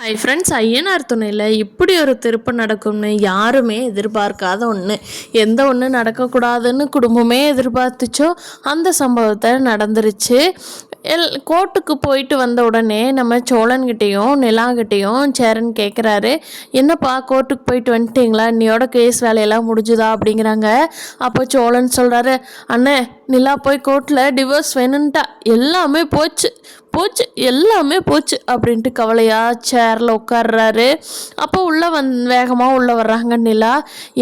Hi friends, Ayyanar துணையில் இப்படி ஒரு திருப்பு நடக்கும்னு யாருமே எதிர்பார்க்காத ஒன்று. எந்த ஒன்று நடக்கக்கூடாதுன்னு குடும்பமே எதிர்பார்த்துச்சோ அந்த சம்பவத்தை நடந்துருச்சு. கோர்ட்டுக்கு போயிட்டு வந்த உடனே நம்ம சோழன்கிட்டையும் நிலாங்கிட்டையும் சேரன் கேட்குறாரு, என்னப்பா கோர்ட்டுக்கு போயிட்டு வந்துட்டிங்களா, இன்னையோட கேஸ் வேலையெல்லாம் முடிஞ்சுதா அப்படிங்கிறாங்க. அப்போ சோழன் சொல்கிறாரு, அண்ணே நிலா போய் கோர்ட்டில் டிவோர்ஸ் வேணுன்ட்டா, எல்லாமே போச்சு போச்சு எல்லாமே போச்சு அப்படின்ட்டு கவலையாக சேரில் உட்கார்றாரு. அப்போ உள்ளே வேகமாக உள்ளே வர்றாங்க நிலா.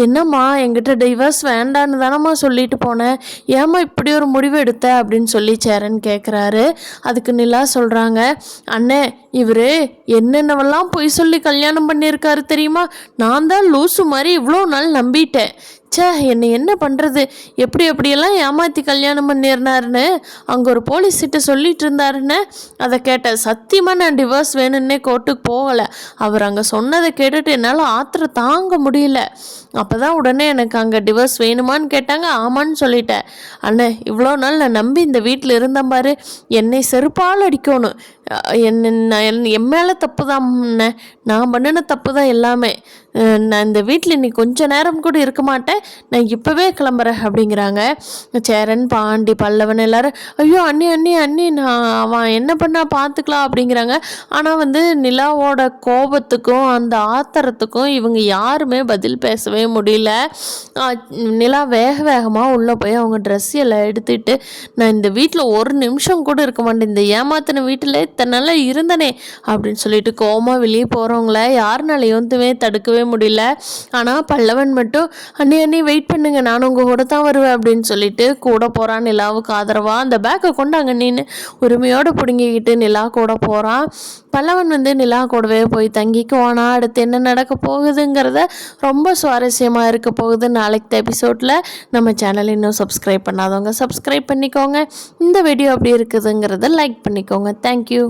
என்னம்மா என்கிட்ட டிவோர்ஸ் வேண்டான்னு தானம்மா சொல்லிட்டு போனேன், ஏம்மா இப்படி ஒரு முடிவு எடுத்த அப்படின்னு சொல்லி சேரன் கேட்குறாரு. அதுக்கு நிலா சொல்கிறாங்க, அண்ணே இவர் என்னென்னவெல்லாம் பொய் சொல்லி கல்யாணம் பண்ணியிருக்காரு தெரியுமா, நான் தான் லூசு மாதிரி இவ்வளோ நாள் நம்பிட்டேன். என்னை என்ன பண்ணுறது, எப்படியெல்லாம் ஏமாற்றி கல்யாணம் பண்ணிருந்தாருன்னு அங்கே ஒரு போலீஸ்கிட்ட சொல்லிட்டு இருந்தாருன்னு அதை கேட்டேன். சத்தியமாக நான் டிவோர்ஸ் வேணும்னே கோர்ட்டுக்கு போகலை. அவர் அங்கே சொன்னதை கேட்டுட்டு என்னால் ஆத்திரம் தாங்க முடியல. அப்போ தான் உடனே எனக்கு அங்கே டிவோர்ஸ் வேணுமான்னு கேட்டாங்க, ஆமான்னு சொல்லிட்டேன். அண்ணே இவ்வளோ நாள் நான் நம்பி இந்த வீட்டில் இருந்தேன் பாரு, என்னை செருப்பால் அடிக்கணும். என் மேலே தப்பு தான், நான் பண்ணின தப்பு தான் எல்லாமே. நான் இந்த வீட்டில் இன்னைக்கு கொஞ்சம் நேரம் கூட இருக்க மாட்டேன், நான் இப்போவே கிளம்புறேன் அப்படிங்கிறாங்க. சேரன் பாண்டி பல்லவன் எல்லாரும், ஐயோ அண்ணி அண்ணி அண்ணி நான் அவன் என்ன பண்ணால் பார்த்துக்கலாம் அப்படிங்கிறாங்க. ஆனால் நிலாவோட கோபத்துக்கும் அந்த ஆத்திரத்துக்கும் இவங்க யாருமே பதில் பேசவே முடியல. நிலா வேகமாக உள்ளே போய் அவங்க ட்ரெஸ் எல்லாம் எடுத்துகிட்டு, நான் இந்த வீட்டில் ஒரு நிமிஷம் கூட இருக்க மாட்டேன், இந்த ஏமாத்தின வீட்டில் இத்தனை நாள் இருந்தனே அப்படின்னு சொல்லிட்டு கோமா வெளியே போகிறவங்கள யாருனாலையும் தடுக்கவே முடியல. ஆனால் பல்லவன் மட்டும், அண்ணி வெயிட் பண்ணுங்க, நானும் உங்கள் கூட தான் வருவேன் அப்படின்னு சொல்லிட்டு கூட போகிறான். நிலாவுக்கு ஆதரவாக அந்த பேக்கை கொண்டாங்க நீன்னு உரிமையோடு பிடுங்கிக்கிட்டு நிலா கூட போகிறான். பல்லவன் நிலா கூடவே போய் தங்கிக்குவானா, அடுத்து என்ன நடக்க போகுதுங்கிறத ரொம்ப சுவாரஸ்யமாக இருக்க போகுது நாளைக்கு எபிசோடில். நம்ம சேனல் இன்னும் சப்ஸ்கிரைப் பண்ணாதவங்க சப்ஸ்கிரைப் பண்ணிக்கோங்க. இந்த வீடியோ அப்படி இருக்குதுங்கிறத லைக் பண்ணிக்கோங்க. தேங்க்யூ.